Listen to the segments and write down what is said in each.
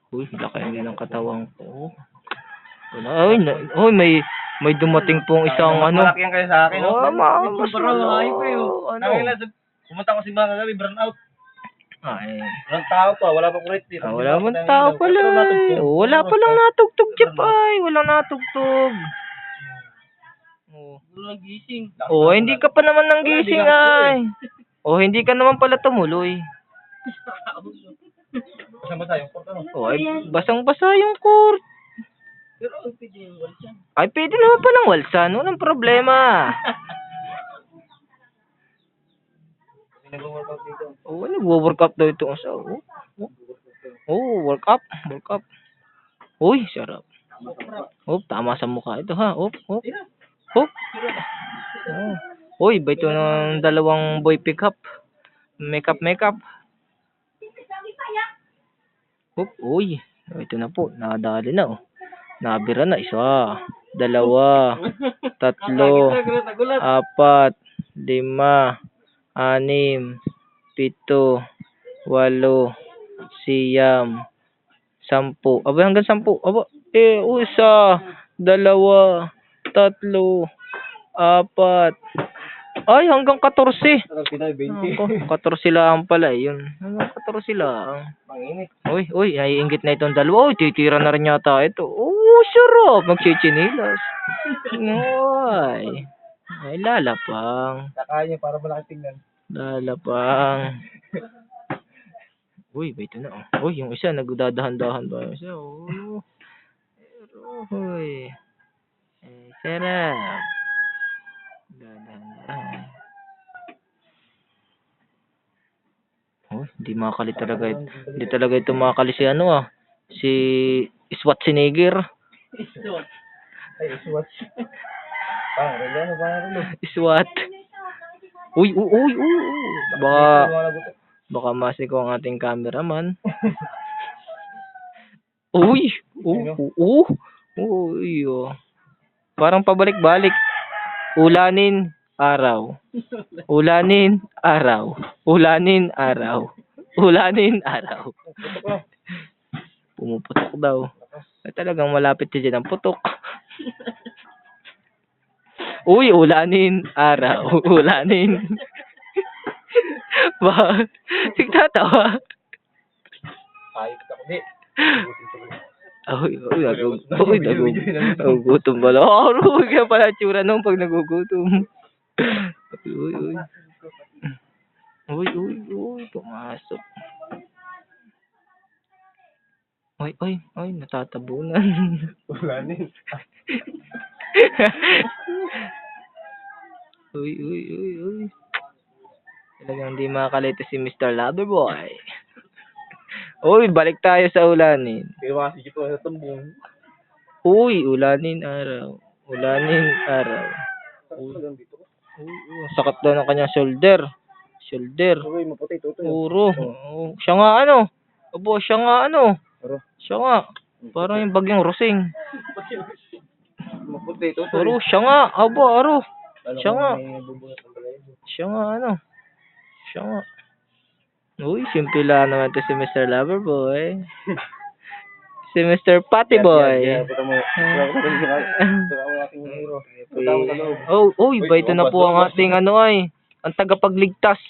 Uy, laki ng katawan ko. Ay, uy, may dumating pong isang ano. Malaki yan kayo sa akin. Oh, mas Malayo pa yun. ano? Pumunta ko si Banga gabi, burn out. Ay, Walang tao pa, wala pa kulit. wala man tao pala. Wala pa lang natugtog dyan pa. Walang natugtog. Walang gising. Hindi ka pa naman nang gising ay. Hindi ka naman pala tumuloy. Basta yung porta, no? Ay, basang-basa yung court. Pero ang pwede yung walsan. Ay, pwede naman palang walsan. Walang problema. Nag-workout dito. Nag-workout daw ito. Workout. Workout. Uy, sarap. Tama sa mukha ito ha. Uy, ba ito ng dalawang boy pick-up? Makeup. Uy, ito na po. Nakadali na Nabira na. 1, 2, 3, 4, 5, 6, 7, 8, 9, 10. Aba, hanggang 10. Aba, 1, 2, 3, 4. Ay, hanggang 14. 14 lang pala yun. Hanggang 14 lang. Manginit. Uy, naiinggit na itong dalawa. Titira na rin yata ito. Sarap. Magchichinilas. Ay, lalapang. Kakain niya para malaki tingnan. Lalapang. Uy, ba ito na Uy, yung isa nagdadahan-dahan ba yung isa? Uy. Sarap. Dadahan-dahan. Hindi makakali talaga ito. Hindi talaga ito makakali si si Schwarzenegger. Iswat. Parang Swat. Uy. Baka masiko ang ating cameraman. Uy. Parang pabalik-balik. Ulanin araw. Pumuputok daw. Talagang malapit dyan ang putok. Uy, ulanin araw. Sigtatawa. Ayos ako, di. Nagugutom pala. Kaya pala tsura nung pag nagugutom. Uy, pumasok. Uy, natatabunan. Ulanin. Uy. Talagang hindi makakalito si Mr. Loverboy. Uy, balik tayo sa ulanin. Pero mga sige po sa tumbong. Uy, ulanin araw. Sakit daw ng kanyang shoulder. Uy, maputi, tutoy. Puro. Siya nga Siya nga. Parang yung bagyong Rosing. Maputi, tutoy. Puro, siya nga. Siya nga. Uy, simple lang naman ito si Mr. Loverboy. Si Mr. Patty Boy. Ba ito na po ang ating ang tagapagligtas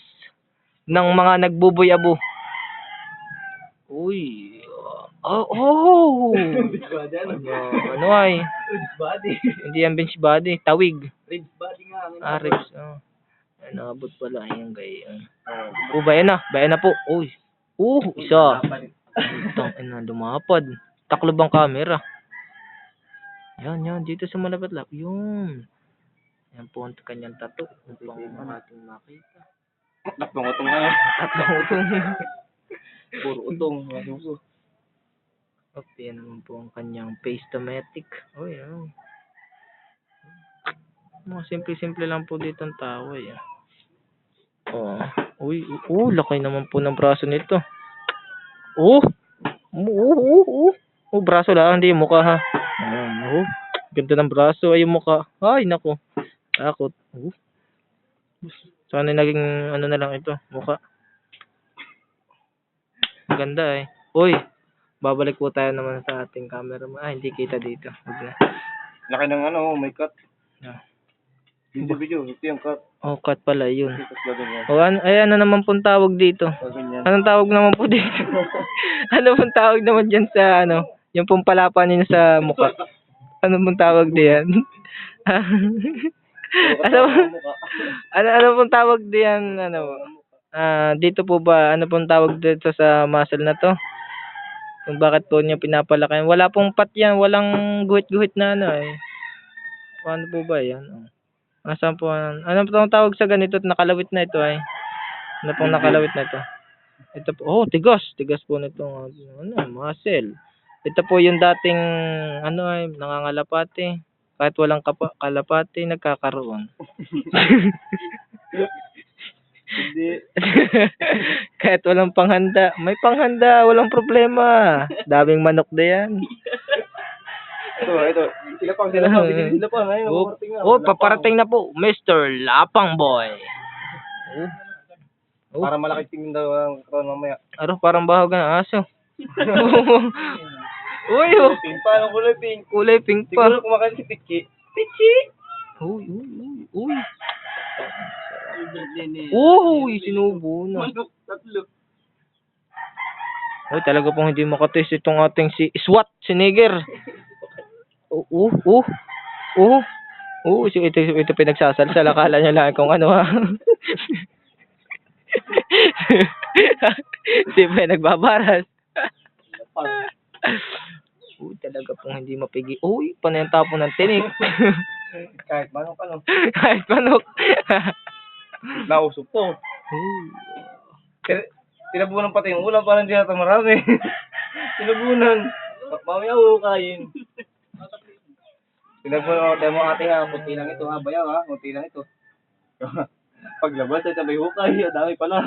ng mga nagbuboy-abo. Uy. Hindi yan bench body, tawig. Ribs body nga. Ribs. Nabot pala yung ganyan. Bayan na po. Uy. Isa. Lumapad. Taklob ang camera. Yan, dito sa malapit-lap. Yun. Yan po ang kanyang tattoo. Ang ating makita. Tatlong utong nga. Puro utong. Yan naman po ang kanyang face-to-matic. Yan. Mga simple-simple lang po dito ang tao. Laki naman po ng braso nito. Braso lang, hindi yung mukha ha. Ganda ng braso, ay yung mukha. Ay, nako. Takot. Sana naging na lang ito, mukha. Ganda Uy, Babalik po tayo naman sa ating camera. Hindi kita dito. Wag na. Laki ng ano, may cut. Ah. Video. Ito yung cut. Oh, cut pala yun. Tapos gagawin yan. O, ayan na naman pong tawag dito. Gagawin yan. Anong tawag naman po dito? Ano pong tawag naman dyan sa, yung pong palapan niyo sa mukha? Ano pong tawag diyan? ano pong tawag diyan, dito po ba, ano pong tawag dito sa muscle na to? Kung bakit po niya pinapalaki. Wala pong pat yan, walang guhit-guhit na Paano po ba yan? Nasaan po, ano pong tawag sa ganito? Nakalawit na ito Ano pong nakalawit na ito? Ito po, tigas po nito, muscle. Ito po yung dating, nangangalapate. Kahit walang kalapate, nagkakaroon. Hindi. Kahit walang panghanda, may panghanda, walang problema. Daming manok na yan. Ito. Sila pang. Ayun, paparating na. Paparating na po, Mr. Lapang Boy. Para malaki tingin daw ang katawan mamaya. Parang bahog ng aso. Uy, Pink pa, anong kulay pink? kulay pink pa. Siguro kumakain si Pichi. Pichi! Uy. Uy, sinubo na. Manok, tatlo. Uy, talaga pong hindi makatis itong ating si SWAT, si Niger. Ito pinagsasalsal. Akala niya lang kung ano Di ba nagbabaras? Talaga pong hindi mapigi. Panay ang tapo ng tinik. Kahit manok, ano. Kahit manok. Nausok to. Tinabunan pati yung ulam, parang hindi natin marami. Tinabunan. Mamaya kain. Tinabunan mo ate kunti lang ito bayaw kunti lang ito. Paglabas ay sabay hukay, dami pala.